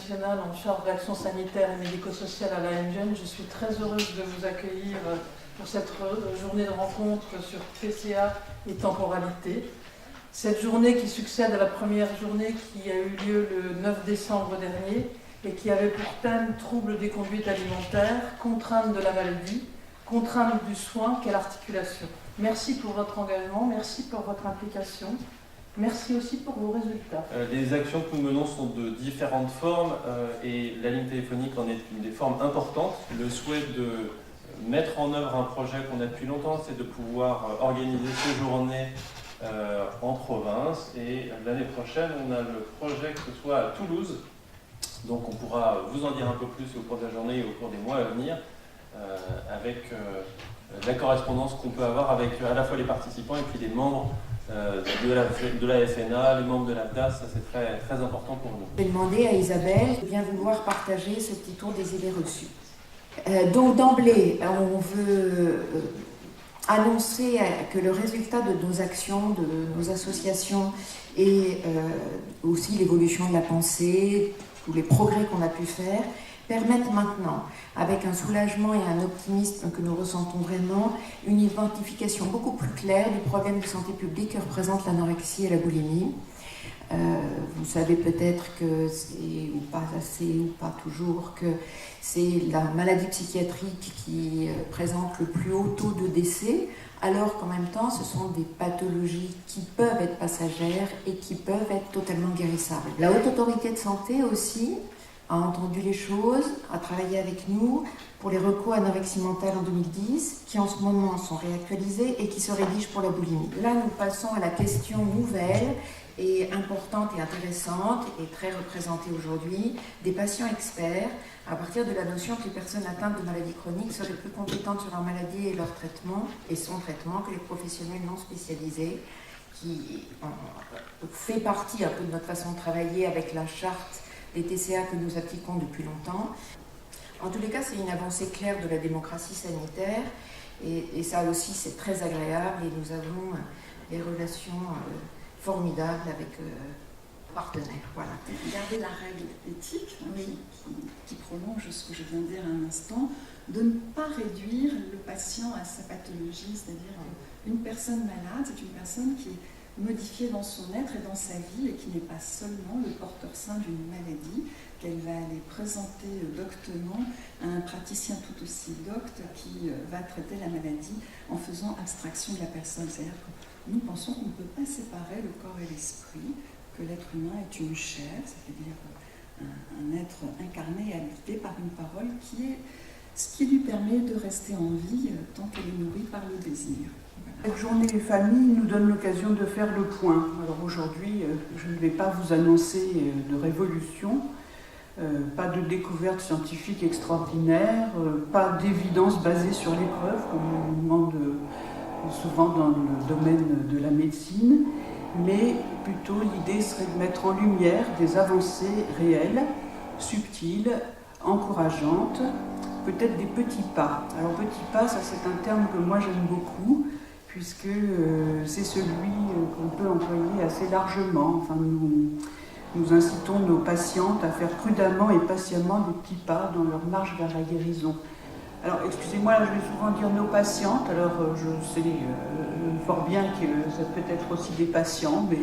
nationale en charge de l'action sanitaire et médico-sociale à l'ANGEN. Je suis très heureuse de vous accueillir pour cette journée de rencontre sur PCA et temporalité. Cette journée qui succède à la première journée qui a eu lieu le 9 décembre dernier et qui avait pour thème troubles des conduites alimentaires, contraintes de la maladie, contraintes du soin, quelle articulation. Merci pour votre engagement, merci pour votre implication. Merci aussi pour vos résultats. Les actions que nous menons sont de différentes formes et la ligne téléphonique en est une des formes importantes. Le souhait de mettre en œuvre un projet qu'on a depuis longtemps, c'est de pouvoir organiser ces journées en province. Et l'année prochaine, on a le projet que ce soit à Toulouse. Donc on pourra vous en dire un peu plus au cours de la journée et au cours des mois à venir avec la correspondance qu'on peut avoir avec à la fois les participants et puis les membres de la FNA, les membres de la DAS, ça c'est très, très important pour nous. Je vais demander à Isabelle de bien vouloir partager ce petit tour des idées reçues. Donc d'emblée, on veut annoncer que le résultat de nos actions, de nos associations et aussi l'évolution de la pensée, tous les progrès qu'on a pu faire, permettent maintenant, avec un soulagement et un optimisme que nous ressentons vraiment, une identification beaucoup plus claire du problème de santé publique que représente l'anorexie et la boulimie. Vous savez peut-être que c'est, ou pas assez, ou pas toujours, que c'est la maladie psychiatrique qui présente le plus haut taux de décès, alors qu'en même temps, ce sont des pathologies qui peuvent être passagères et qui peuvent être totalement guérissables. La Haute Autorité de Santé aussi a entendu les choses, a travaillé avec nous pour les recours anorexie mentale en 2010, qui en ce moment sont réactualisés et qui se rédigent pour la boulimie. Là, nous passons à la question nouvelle et importante et intéressante et très représentée aujourd'hui des patients experts à partir de la notion que les personnes atteintes de maladies chroniques seraient plus compétentes sur leur maladie et leur traitement et son traitement que les professionnels non spécialisés qui fait partie un peu de notre façon de travailler avec la charte des TCA que nous appliquons depuis longtemps. En tous les cas, c'est une avancée claire de la démocratie sanitaire et ça aussi c'est très agréable et nous avons des relations formidables avec partenaires. Voilà. Garder la règle éthique qui prolonge ce que je viens de dire à un instant, de ne pas réduire le patient à sa pathologie, c'est-à-dire qu'une personne malade, c'est une personne qui est modifiée dans son être et dans sa vie et qui n'est pas seulement le porteur sain d'une maladie, qu'elle va aller présenter doctement à un praticien tout aussi docte qui va traiter la maladie en faisant abstraction de la personne. C'est-à-dire que nous pensons qu'on ne peut pas séparer le corps et l'esprit, que l'être humain est une chair, c'est-à-dire un être incarné et habité par une parole qui est ce qui lui permet de rester en vie tant qu'elle est nourrie par le désir. Cette journée des familles nous donne l'occasion de faire le point. Alors aujourd'hui, je ne vais pas vous annoncer de révolution, pas de découverte scientifique extraordinaire, pas d'évidence basée sur les preuves, comme on nous demande souvent dans le domaine de la médecine, mais plutôt l'idée serait de mettre en lumière des avancées réelles, subtiles, encourageantes, peut-être des petits pas. Alors petits pas, ça c'est un terme que moi j'aime beaucoup, puisque c'est celui qu'on peut employer assez largement. Enfin, nous incitons nos patientes à faire prudemment et patiemment des petits pas dans leur marche vers la guérison. Alors, excusez-moi, là, je vais souvent dire nos patientes, alors je sais fort bien que ça peut être aussi des patients, mais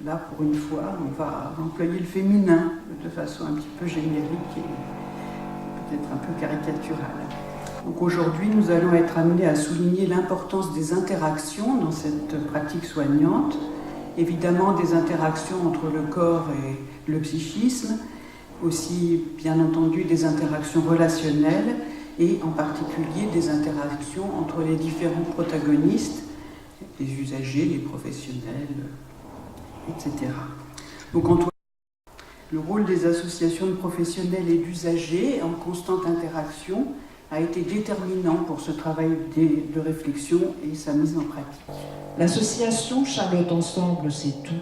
là, pour une fois, on va employer le féminin de façon un petit peu générique et peut-être un peu caricaturale. Donc aujourd'hui, nous allons être amenés à souligner l'importance des interactions dans cette pratique soignante, évidemment des interactions entre le corps et le psychisme, aussi bien entendu des interactions relationnelles et en particulier des interactions entre les différents protagonistes, les usagers, les professionnels, etc. Donc le rôle des associations de professionnels et d'usagers en constante interaction a été déterminant pour ce travail de réflexion et sa mise en pratique. L'association Charlotte Ensemble, c'est tout,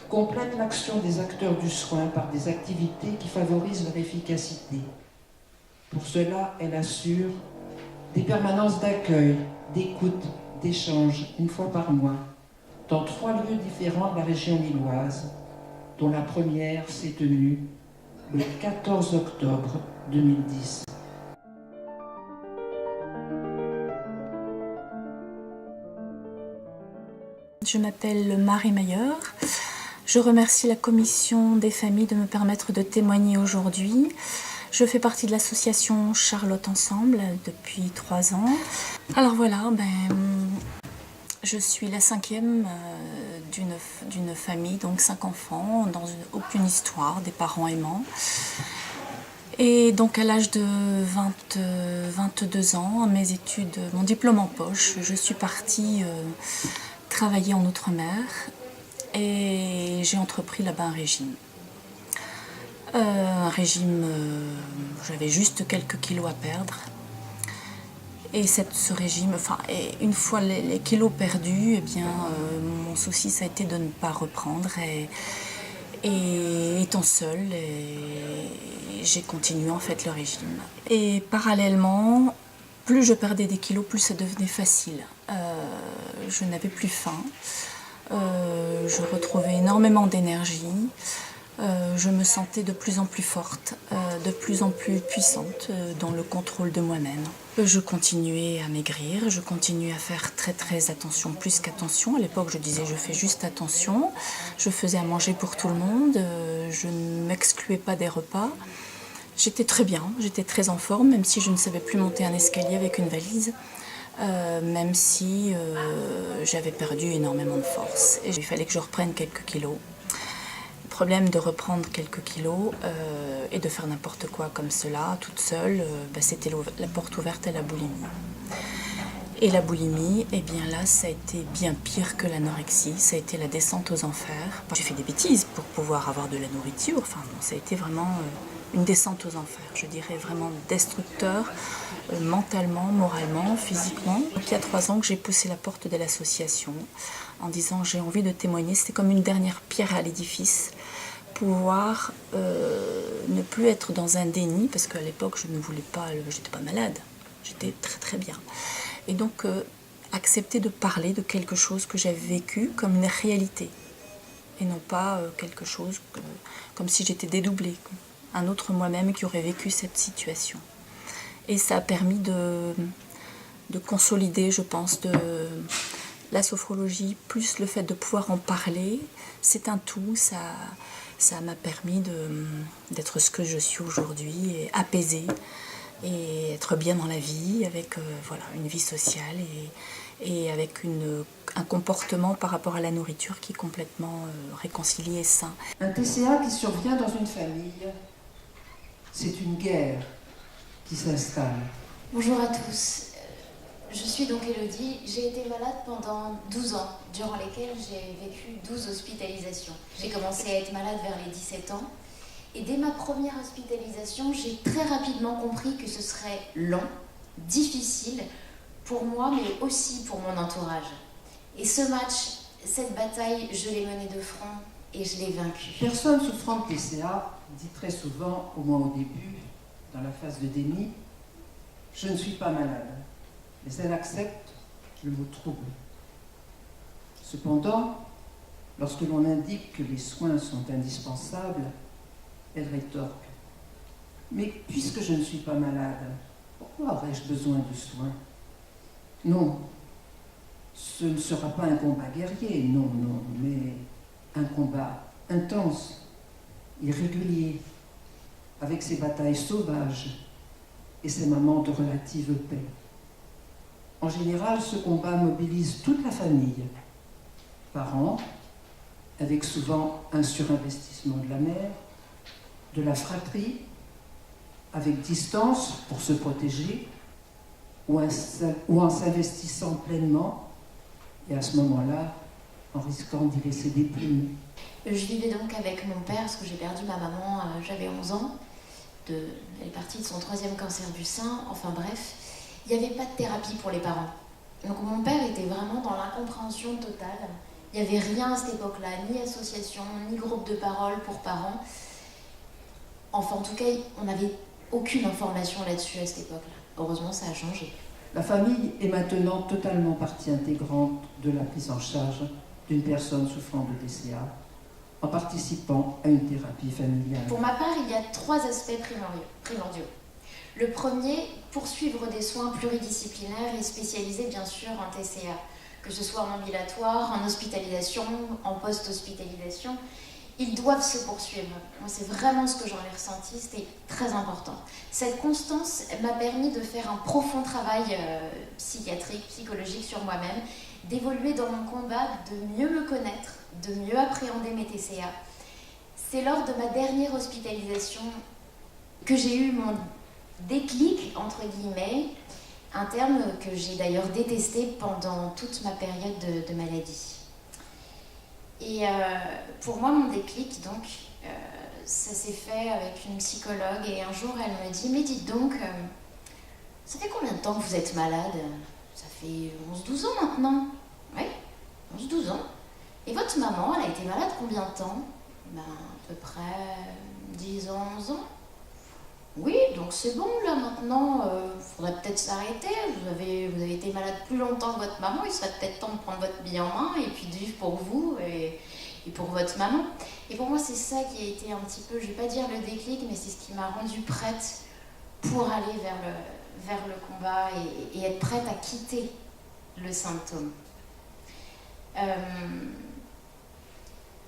complète l'action des acteurs du soin par des activités qui favorisent leur efficacité. Pour cela, elle assure des permanences d'accueil, d'écoute, d'échange, une fois par mois, dans 3 lieux différents de la région lilloise, dont la première s'est tenue le 14 octobre 2010. Je m'appelle Marie Mayer. Je remercie la commission des familles de me permettre de témoigner aujourd'hui. Je fais partie de l'association Charlotte Ensemble depuis 3 ans. Alors voilà, je suis la 5e d'une famille, donc 5 enfants, dans aucune histoire, des parents aimants. Et donc à l'âge de 22 ans, mes études, mon diplôme en poche, je suis partie travailler en Outre-mer et j'ai entrepris là-bas un régime. J'avais juste quelques kilos à perdre. Et ce régime, une fois les kilos perdus, mon souci ça a été de ne pas reprendre. Et étant seule, j'ai continué en fait le régime. Et parallèlement, plus je perdais des kilos, plus ça devenait facile. Je n'avais plus faim. Je retrouvais énormément d'énergie. Je me sentais de plus en plus forte, de plus en plus puissante dans le contrôle de moi-même. Je continuais à maigrir, je continuais à faire très très attention, plus qu'attention. À l'époque, je disais je fais juste attention. Je faisais à manger pour tout le monde, je ne m'excluais pas des repas. J'étais très bien, j'étais très en forme, même si je ne savais plus monter un escalier avec une valise. Même si j'avais perdu énormément de force. Et il fallait que je reprenne quelques kilos. Le problème de reprendre quelques kilos et de faire n'importe quoi comme cela, toute seule, c'était la porte ouverte à la boulimie. Et la boulimie, là, ça a été bien pire que l'anorexie, ça a été la descente aux enfers. J'ai fait des bêtises pour pouvoir avoir de la nourriture, ça a été vraiment une descente aux enfers, je dirais vraiment destructeur, mentalement, moralement, physiquement. Donc, il y a 3 ans que j'ai poussé la porte de l'association en disant j'ai envie de témoigner, c'était comme une dernière pierre à l'édifice, pouvoir ne plus être dans un déni, parce qu'à l'époque je ne voulais pas, j'étais pas malade, j'étais très très bien. Et donc accepter de parler de quelque chose que j'avais vécu comme une réalité, et non pas quelque chose comme si j'étais dédoublée, un autre moi-même qui aurait vécu cette situation. Et ça a permis de consolider, je pense, la sophrologie, plus le fait de pouvoir en parler, c'est un tout, ça m'a permis d'être ce que je suis aujourd'hui, et apaisée, et être bien dans la vie, avec une vie sociale, et avec un comportement par rapport à la nourriture qui est complètement réconcilié et sain. Un TCA qui survient dans une famille, c'est une guerre qui s'installe. Bonjour à tous. Je suis donc Élodie. J'ai été malade pendant 12 ans, durant lesquels j'ai vécu 12 hospitalisations. J'ai commencé à être malade vers les 17 ans. Et dès ma première hospitalisation, j'ai très rapidement compris que ce serait long, difficile, pour moi, mais aussi pour mon entourage. Et ce match, cette bataille, je l'ai menée de front et je l'ai vaincue. Personne souffrant de TCA dit très souvent, au moins au début, dans la phase de déni, je ne suis pas malade. Mais elle accepte le mot trouble. Cependant, lorsque l'on indique que les soins sont indispensables, elle rétorque. Mais puisque je ne suis pas malade, pourquoi aurais-je besoin de soins? Non, ce ne sera pas un combat guerrier, non, mais un combat intense, irrégulier, avec ses batailles sauvages et ses moments de relative paix. En général, ce combat mobilise toute la famille, parents, avec souvent un surinvestissement de la mère, de la fratrie, avec distance pour se protéger, ou en s'investissant pleinement, et à ce moment-là, en risquant d'y laisser des plumes. Je vivais donc avec mon père, parce que j'ai perdu ma maman, j'avais 11 ans. Elle est partie de son 3e cancer du sein, enfin bref. Il n'y avait pas de thérapie pour les parents. Donc mon père était vraiment dans l'incompréhension totale. Il n'y avait rien à cette époque-là, ni association, ni groupe de parole pour parents. Enfin, en tout cas, on n'avait aucune information là-dessus à cette époque-là. Heureusement, ça a changé. La famille est maintenant totalement partie intégrante de la prise en charge d'une personne souffrant de TCA, en participant à une thérapie familiale. Pour ma part, il y a 3 aspects primordiaux. Le premier, poursuivre des soins pluridisciplinaires et spécialisés bien sûr en TCA, que ce soit en ambulatoire, en hospitalisation, en post-hospitalisation. Ils doivent se poursuivre. Moi, c'est vraiment ce que j'en ai ressenti, c'était très important. Cette constance m'a permis de faire un profond travail psychiatrique, psychologique sur moi-même, d'évoluer dans mon combat, de mieux me connaître, de mieux appréhender mes TCA. C'est lors de ma dernière hospitalisation que j'ai eu mon déclic, entre guillemets, un terme que j'ai d'ailleurs détesté pendant toute ma période de maladie. Et pour moi, mon déclic, donc, ça s'est fait avec une psychologue et un jour, elle me dit « Mais dites donc, ça fait combien de temps que vous êtes malade ? Ça fait 11-12 ans maintenant. » Oui, 11-12 ans. Et votre maman, elle a été malade combien de temps ? Ben, à peu près 10 ans, 11 ans. Oui, donc c'est bon, là, maintenant, faudrait peut-être s'arrêter. Vous avez été malade plus longtemps que votre maman, il serait peut-être temps de prendre votre vie en main et puis de vivre pour vous et pour votre maman. Et pour moi, c'est ça qui a été un petit peu, je vais pas dire le déclic, mais c'est ce qui m'a rendue prête pour aller vers le combat et être prête à quitter le symptôme.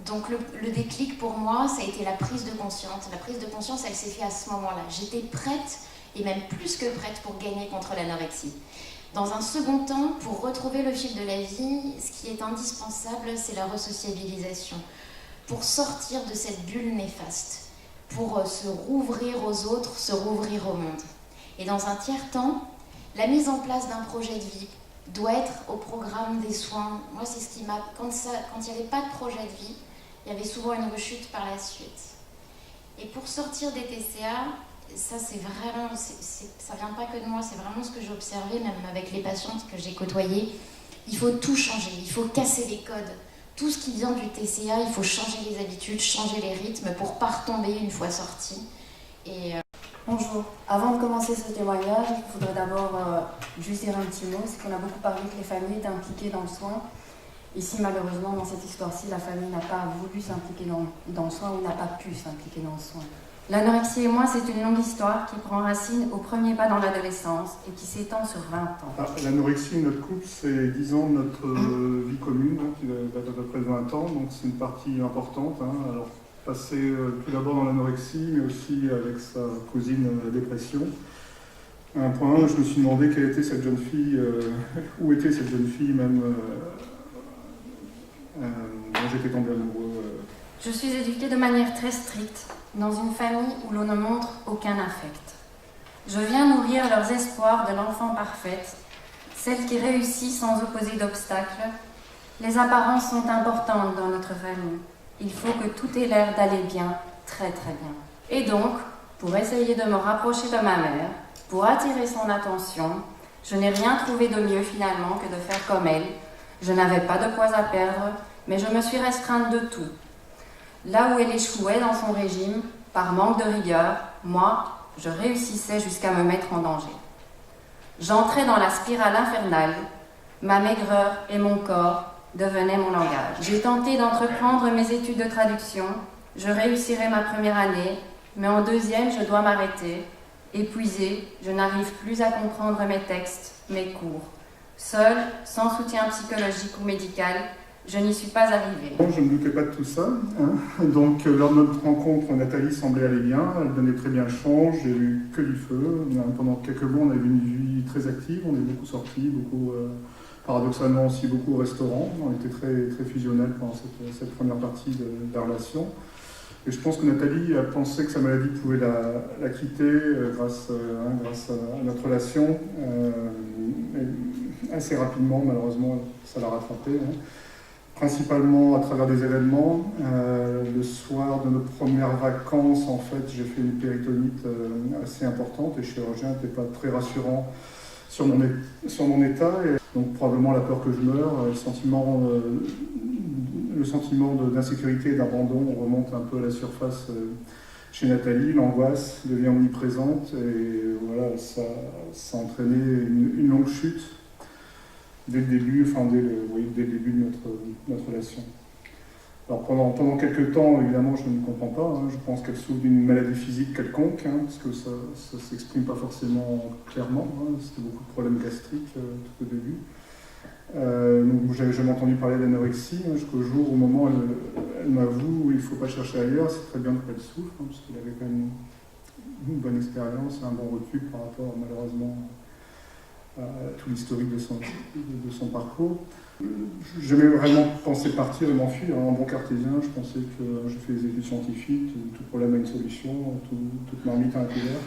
Donc le déclic pour moi, ça a été la prise de conscience. La prise de conscience, elle s'est faite à ce moment-là. J'étais prête, et même plus que prête, pour gagner contre l'anorexie. Dans un second temps, pour retrouver le fil de la vie, ce qui est indispensable, c'est la resociabilisation. Pour sortir de cette bulle néfaste, pour se rouvrir aux autres, se rouvrir au monde. Et dans un tiers temps, la mise en place d'un projet de vie doit être au programme des soins. Moi, c'est ce qui m'a... Quand il n'y avait pas de projet de vie, il y avait souvent une rechute par la suite. Et pour sortir des TCA, ça c'est vraiment... ça vient pas que de moi, c'est vraiment ce que j'ai observé, même avec les patientes que j'ai côtoyées. Il faut tout changer, il faut casser les codes. Tout ce qui vient du TCA, il faut changer les habitudes, changer les rythmes pour pas retomber une fois sorti. Bonjour. Avant de commencer ce témoignage, je voudrais d'abord juste dire un petit mot. C'est qu'on a beaucoup parlé que les familles étaient impliquées dans le soin. Ici, malheureusement, dans cette histoire-ci, la famille n'a pas voulu s'impliquer dans le soin ou n'a pas pu s'impliquer dans le soin. L'anorexie et moi, c'est une longue histoire qui prend racine au premier pas dans l'adolescence et qui s'étend sur 20 ans. L'anorexie, notre couple, c'est 10 ans de notre vie commune, qui date à peu près de 20 ans, donc c'est une partie importante. Alors, passé tout d'abord dans l'anorexie, mais aussi avec sa cousine la dépression. À un point, je me suis demandé quelle était cette jeune fille, où était cette jeune fille même, dont j'étais tombé amoureux. Je suis éduquée de manière très stricte, dans une famille où l'on ne montre aucun affect. Je viens nourrir leurs espoirs de l'enfant parfaite, celle qui réussit sans opposer d'obstacles. Les apparences sont importantes dans notre famille. Il faut que tout ait l'air d'aller bien, très très bien. Et donc, pour essayer de me rapprocher de ma mère, pour attirer son attention, je n'ai rien trouvé de mieux finalement que de faire comme elle. Je n'avais pas de poids à perdre, mais je me suis restreinte de tout. Là où elle échouait dans son régime, par manque de rigueur, moi, je réussissais jusqu'à me mettre en danger. J'entrais dans la spirale infernale, ma maigreur et mon corps devenaient mon langage. J'ai tenté d'entreprendre mes études de traduction, je réussirai ma première année, mais en deuxième, je dois m'arrêter. Épuisée, je n'arrive plus à comprendre mes textes, mes cours. Seule, sans soutien psychologique ou médical, je n'y suis pas arrivée. Je ne me doutais pas de tout ça. Donc, lors de notre rencontre, Nathalie semblait aller bien, elle donnait très bien le change, j'ai eu que du feu. Pendant quelques mois, on avait une vie très active, on est beaucoup sortis, beaucoup, paradoxalement aussi beaucoup au restaurant. On était très, très fusionnels pendant cette première partie de la relation. Et je pense que Nathalie a pensé que sa maladie pouvait la quitter grâce à notre relation. Assez rapidement, malheureusement, ça l'a rattrapée. Principalement à travers des événements. Le soir de nos premières vacances, en fait, j'ai fait une péritonite assez importante et le chirurgien n'était pas très rassurant sur mon état. Et donc probablement la peur que je meure, le sentiment d'insécurité et d'abandon remonte un peu à la surface chez Nathalie. L'angoisse devient omniprésente et voilà, ça a entraîné une longue chute. Dès le début, dès le début de notre relation. Alors pendant quelques temps, évidemment, je ne comprends pas. Hein. Je pense qu'elle souffre d'une maladie physique quelconque, hein, parce que ça ne s'exprime pas forcément clairement. Hein. C'était beaucoup de problèmes gastriques tout au début. Donc j'avais jamais entendu parler d'anorexie, hein, jusqu'au jour, au moment où elle m'avoue il ne faut pas chercher ailleurs, c'est très bien qu'elle souffre, hein, parce qu'elle avait quand même une bonne expérience, un bon recul par rapport malheureusement à tout l'historique de son parcours. J'ai jamais vraiment pensé partir et m'enfuir. En bon cartésien, je pensais que j'ai fait des études scientifiques, tout problème a une solution, toute marmite a un couvert.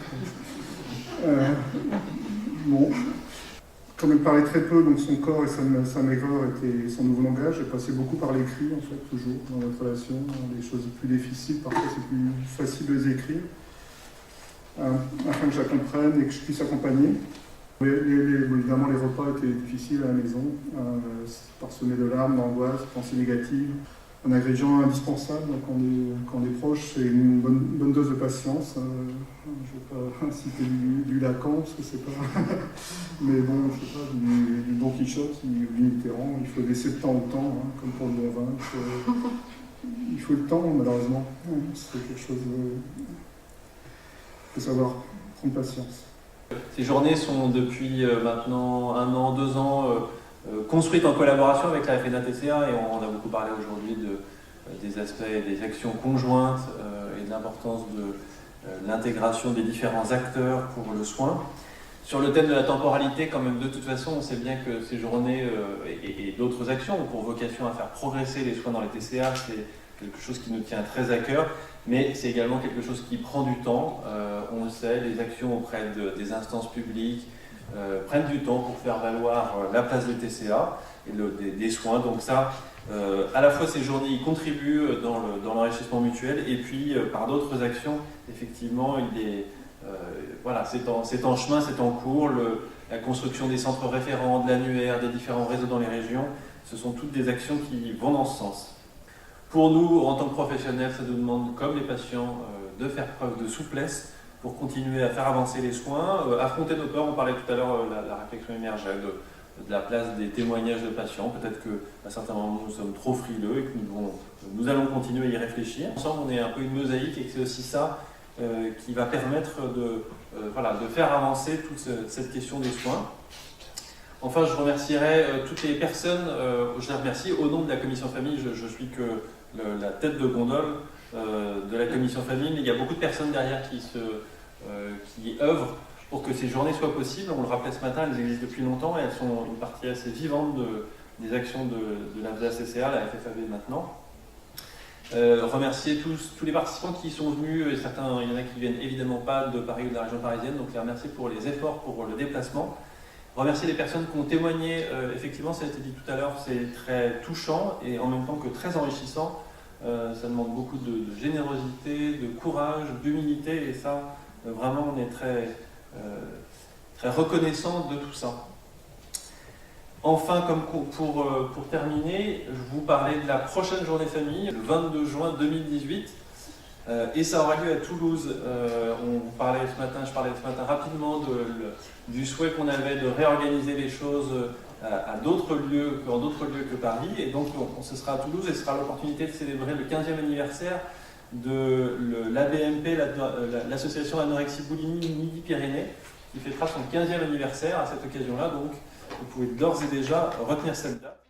Bon. Comme elle parlait très peu, donc son corps et sa maigreur étaient son nouveau langage. J'ai passé beaucoup par l'écrit, en fait, toujours, dans notre relation. Les choses les plus difficiles, parfois c'est plus facile de les écrire, afin que je la comprenne et que je puisse accompagner. Évidemment, les repas étaient difficiles à la maison, parsemés de larmes, d'angoisse, de pensées négatives. Un ingrédient indispensable quand on est proche, c'est une bonne dose de patience. Je ne vais pas citer du Lacan, parce que c'est pas... Mais bon, je sais pas, du Don Quichotte, du Mitterrand, il faut laisser le temps au temps, hein, comme pour le bon vin. Il faut le temps, malheureusement. C'est quelque chose... Il faut savoir prendre patience. Ces journées sont depuis maintenant 1 an, 2 ans construites en collaboration avec la FNA-TCA et on a beaucoup parlé aujourd'hui des aspects, des actions conjointes et de l'importance de l'intégration des différents acteurs pour le soin. Sur le thème de la temporalité, quand même, de toute façon, on sait bien que ces journées et d'autres actions ont pour vocation à faire progresser les soins dans les TCA. C'est quelque chose qui nous tient très à cœur, mais c'est également quelque chose qui prend du temps. On le sait, les actions auprès des instances publiques prennent du temps pour faire valoir la place des TCA et des soins. Donc ça, à la fois ces journées y contribuent dans l'enrichissement mutuel, et puis par d'autres actions, effectivement, voilà, c'est en chemin, c'est en cours. La construction des centres référents, de l'annuaire, des différents réseaux dans les régions, ce sont toutes des actions qui vont dans ce sens. Pour nous, en tant que professionnels, ça nous demande, comme les patients, de faire preuve de souplesse pour continuer à faire avancer les soins, affronter nos peurs. On parlait tout à l'heure, la réflexion émergeait de la place des témoignages de patients. Peut-être qu'à certains moments, nous sommes trop frileux et que nous allons continuer à y réfléchir. Ensemble, on est un peu une mosaïque et que c'est aussi ça qui va permettre de faire avancer toute cette question des soins. Enfin, je remercierai toutes les personnes, je les remercie au nom de la commission famille. Je suis que la tête de gondole de la commission famille, mais il y a beaucoup de personnes derrière qui œuvrent pour que ces journées soient possibles. On le rappelait ce matin, elles existent depuis longtemps et elles sont une partie assez vivante des actions de la FCA, la FFAV maintenant. Remercier tous les participants qui sont venus, et certains, il y en a qui viennent évidemment pas de Paris ou de la région parisienne, donc les remercier pour les efforts, pour le déplacement. Remercier les personnes qui ont témoigné, effectivement ça a été dit tout à l'heure, c'est très touchant et en même temps que très enrichissant. Ça demande beaucoup de générosité, de courage, d'humilité, et ça, vraiment, on est très reconnaissant de tout ça. Enfin, comme pour terminer, je vous parlais de la prochaine journée famille, le 22 juin 2018, et ça aura lieu à Toulouse. Je parlais ce matin rapidement du souhait qu'on avait de réorganiser les choses à d'autres lieux que Paris, et donc ce sera à Toulouse et ce sera l'opportunité de célébrer le 15e anniversaire de l'ABMP, l'association Anorexie Boulimie Midi-Pyrénées, qui fêtera son 15e anniversaire à cette occasion-là, donc vous pouvez d'ores et déjà retenir cette date.